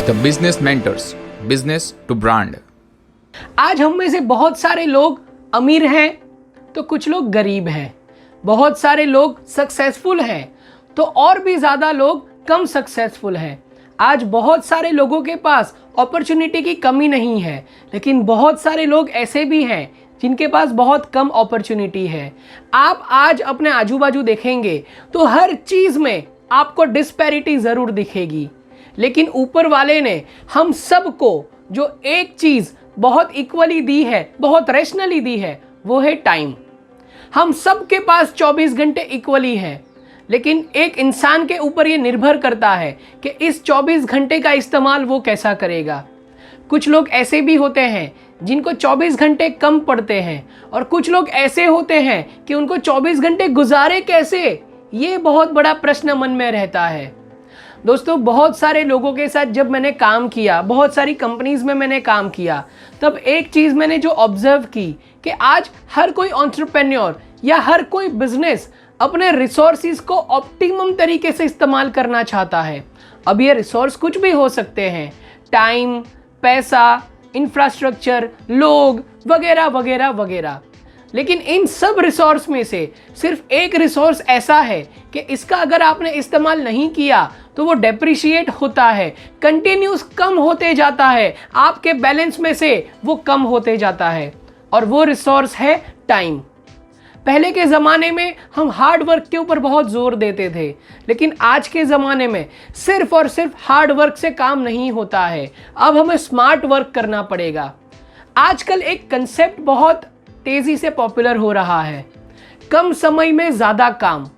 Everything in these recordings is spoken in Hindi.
The business mentors, business to brand. आज हम में से बहुत सारे लोग अमीर हैं तो कुछ लोग गरीब हैं, बहुत सारे लोग सक्सेसफुल हैं तो और भी ज़्यादा लोग कम सक्सेसफुल हैं। आज बहुत सारे लोगों के पास अपॉर्चुनिटी की कमी नहीं है, लेकिन बहुत सारे लोग ऐसे भी हैं जिनके पास बहुत कम अपॉर्चुनिटी है। आप आज अपने आजू बाजू देखेंगे तो हर चीज़ में आपको डिस्पैरिटी ज़रूर दिखेगी, लेकिन ऊपर वाले ने हम सबको जो एक चीज़ बहुत इक्वली दी है, बहुत रैशनली दी है, वो है टाइम। हम सब के पास 24 घंटे इक्वली हैं, लेकिन एक इंसान के ऊपर ये निर्भर करता है कि इस 24 घंटे का इस्तेमाल वो कैसा करेगा। कुछ लोग ऐसे भी होते हैं जिनको 24 घंटे कम पड़ते हैं, और कुछ लोग ऐसे होते हैं कि उनको 24 घंटे गुजारे कैसे, ये बहुत बड़ा प्रश्न मन में रहता है। दोस्तों, बहुत सारे लोगों के साथ जब मैंने काम किया, बहुत सारी कंपनीज में मैंने काम किया, तब एक चीज़ मैंने जो ऑब्जर्व की कि आज हर कोई एंटरप्रेन्योर या हर कोई बिजनेस अपने रिसोर्सेज को ऑप्टिमम तरीके से इस्तेमाल करना चाहता है। अब ये रिसोर्स कुछ भी हो सकते हैं, टाइम, पैसा, इंफ्रास्ट्रक्चर, लोग वगैरह वगैरह वगैरह, लेकिन इन सब रिसोर्स में से सिर्फ एक रिसोर्स ऐसा है कि इसका अगर आपने इस्तेमाल नहीं किया तो वो डेप्रिशिएट होता है, कंटिन्यूस कम होते जाता है, आपके बैलेंस में से वो कम होते जाता है, और वो रिसोर्स है टाइम। पहले के ज़माने में हम हार्ड वर्क के ऊपर बहुत जोर देते थे, लेकिन आज के ज़माने में सिर्फ और सिर्फ हार्ड वर्क से काम नहीं होता है, अब हमें स्मार्ट वर्क करना पड़ेगा। आजकल एक कंसेप्ट बहुत तेज़ी से पॉपुलर हो रहा है, कम समय में ज़्यादा काम,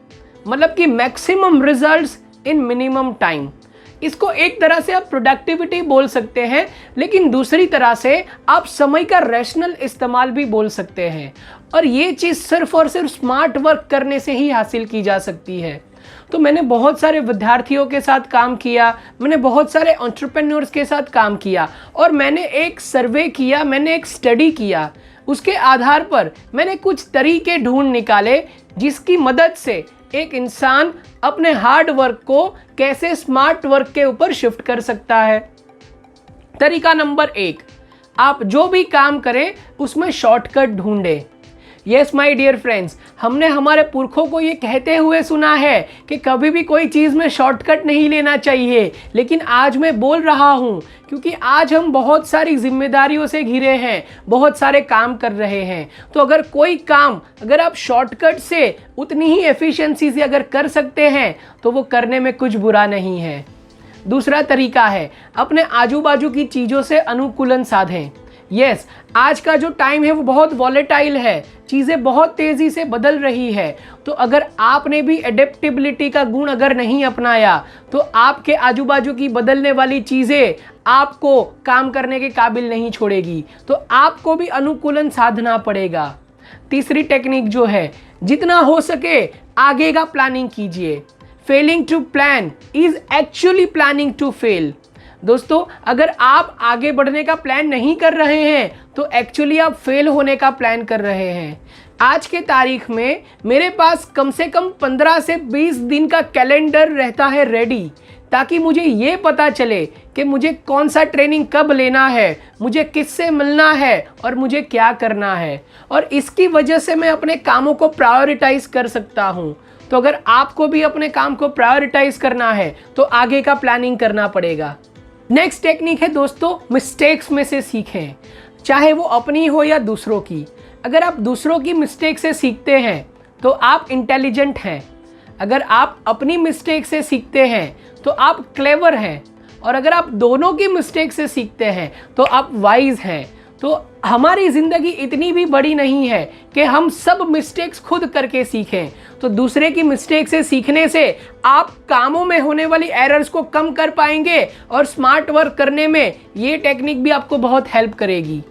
मतलब कि maximum results in minimum time. इसको एक तरह से आप प्रोडक्टिविटी बोल सकते हैं, लेकिन दूसरी तरह से आप समय का रैशनल इस्तेमाल भी बोल सकते हैं, और ये चीज़ सिर्फ और सिर्फ स्मार्ट वर्क करने से ही हासिल की जा सकती है। तो मैंने बहुत सारे विद्यार्थियों के साथ काम किया, मैंने बहुत सारे एंटरप्रेन्योर्स के साथ काम किया, और मैंने एक सर्वे किया, मैंने एक स्टडी किया। उसके आधार पर मैंने कुछ तरीके ढूंढ निकाले जिसकी मदद से एक इंसान अपने हार्ड वर्क को कैसे स्मार्ट वर्क के ऊपर शिफ्ट कर सकता है। तरीका नंबर 1, आप जो भी काम करें उसमें शॉर्टकट ढूंढें। यस माय डियर फ्रेंड्स, हमने हमारे पुरखों को ये कहते हुए सुना है कि कभी भी कोई चीज़ में शॉर्टकट नहीं लेना चाहिए, लेकिन आज मैं बोल रहा हूँ क्योंकि आज हम बहुत सारी जिम्मेदारियों से घिरे हैं, बहुत सारे काम कर रहे हैं। तो अगर कोई काम अगर आप शॉर्टकट से उतनी ही एफिशिएंसी से अगर कर सकते हैं तो वो करने में कुछ बुरा नहीं है। दूसरा तरीका है, अपने आजू बाजू की चीज़ों से अनुकूलन साधें। यस, आज का जो टाइम है वो बहुत वॉलेटाइल है, चीज़ें बहुत तेज़ी से बदल रही है। तो अगर आपने भी एडेप्टेबिलिटी का गुण अगर नहीं अपनाया तो आपके आजू बाजू की बदलने वाली चीज़ें आपको काम करने के काबिल नहीं छोड़ेगी, तो आपको भी अनुकूलन साधना पड़ेगा। तीसरी टेक्निक जो है, जितना हो सके आगे का प्लानिंग कीजिए। Failing to plan is actually planning to fail. दोस्तों, अगर आप आगे बढ़ने का प्लान नहीं कर रहे हैं तो एक्चुअली आप फेल होने का प्लान कर रहे हैं। आज के तारीख में मेरे पास कम से कम 15 से 20 दिन का कैलेंडर रहता है रेडी, ताकि मुझे ये पता चले कि मुझे कौन सा ट्रेनिंग कब लेना है, मुझे किससे मिलना है और मुझे क्या करना है, और इसकी वजह से मैं अपने कामों को प्रायोरिटाइज कर सकता हूँ। तो अगर आपको भी अपने काम को प्रायोरिटाइज करना है तो आगे का प्लानिंग करना पड़ेगा। नेक्स्ट टेक्निक है दोस्तों, मिस्टेक्स में से सीखें, चाहे वो अपनी हो या दूसरों की। अगर आप दूसरों की मिस्टेक से सीखते हैं तो आप इंटेलिजेंट हैं, अगर आप अपनी मिस्टेक से सीखते हैं तो आप क्लेवर हैं, और अगर आप दोनों की मिस्टेक से सीखते हैं तो आप वाइज हैं। तो हमारी ज़िंदगी इतनी भी बड़ी नहीं है कि हम सब मिस्टेक्स खुद करके सीखें। तो दूसरे की मिस्टेक से सीखने से आप कामों में होने वाली एरर्स को कम कर पाएंगे, और स्मार्ट वर्क करने में ये टेक्निक भी आपको बहुत हेल्प करेगी।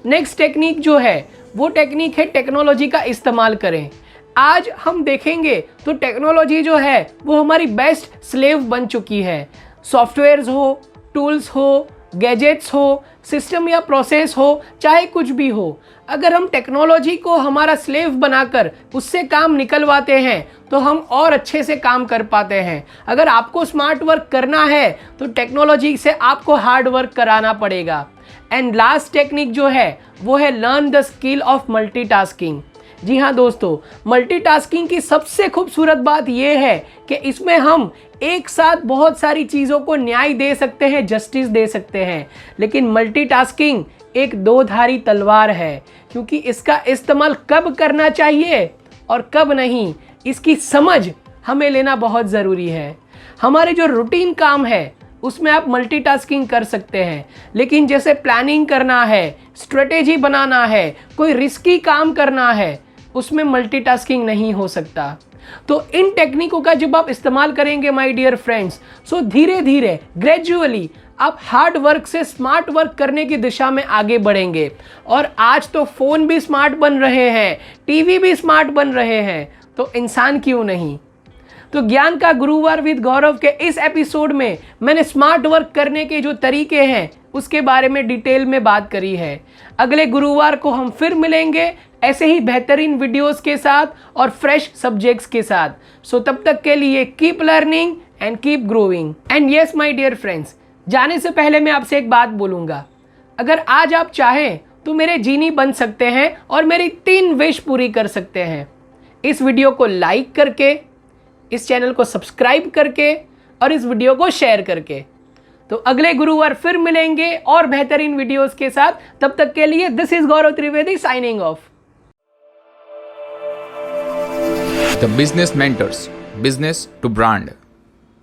नेक्स्ट टेक्निक जो है वो टेक्निक है टेक्नोलॉजी का इस्तेमाल करें। आज हम देखेंगे तो टेक्नोलॉजी जो है वो हमारी बेस्ट स्लेव बन चुकी है। सॉफ्टवेयर्स हो, टूल्स हो, गैजेट्स हो, सिस्टम या प्रोसेस हो, चाहे कुछ भी हो, अगर हम टेक्नोलॉजी को हमारा स्लेव बनाकर उससे काम निकलवाते हैं तो हम और अच्छे से काम कर पाते हैं। अगर आपको स्मार्ट वर्क करना है तो टेक्नोलॉजी से आपको हार्ड वर्क कराना पड़ेगा। एंड लास्ट टेक्निक जो है वो है learn the skill of multitasking. जी हाँ दोस्तों, मल्टीटास्किंग की सबसे खूबसूरत बात यह है कि इसमें हम एक साथ बहुत सारी चीज़ों को न्याय दे सकते हैं, जस्टिस दे सकते हैं। लेकिन मल्टीटास्किंग एक दो धारी तलवार है, क्योंकि इसका इस्तेमाल कब करना चाहिए और कब नहीं, इसकी समझ हमें लेना बहुत ज़रूरी है। हमारे जो रूटीन काम है उसमें आप मल्टीटास्किंग कर सकते हैं, लेकिन जैसे प्लानिंग करना है, स्ट्रेटेजी बनाना है, कोई रिस्की काम करना है, उसमें मल्टीटास्किंग नहीं हो सकता। तो इन टेक्निकों का जब आप इस्तेमाल करेंगे माय डियर फ्रेंड्स, सो धीरे धीरे ग्रेजुअली आप हार्ड वर्क से स्मार्ट वर्क करने की दिशा में आगे बढ़ेंगे। और आज तो फ़ोन भी स्मार्ट बन रहे हैं, टीवी भी स्मार्ट बन रहे हैं, तो इंसान क्यों नहीं। तो ज्ञान का गुरुवार विद गौरव के इस एपिसोड में मैंने स्मार्ट वर्क करने के जो तरीके हैं उसके बारे में डिटेल में बात करी है। अगले गुरुवार को हम फिर मिलेंगे ऐसे ही बेहतरीन वीडियोस के साथ और फ्रेश सब्जेक्ट्स के साथ। सो तब तक के लिए keep learning and keep growing. And yes my dear friends, जाने से पहले मैं आपसे एक बात बोलूँगा। अगर आज आप चाहें तो मेरे जीनी बन सकते हैं और मेरी 3 विश पूरी कर सकते हैं। इस वीडियो को लाइक करके, इस चैनल को सब्सक्राइब करके और इस वीडियो को शेयर करके। तो अगले गुरुवार फिर मिलेंगे और बेहतरीन वीडियोस के साथ। तब तक के लिए this is Gaurav Trivedi signing off. The Business Mentors, Business to Brand.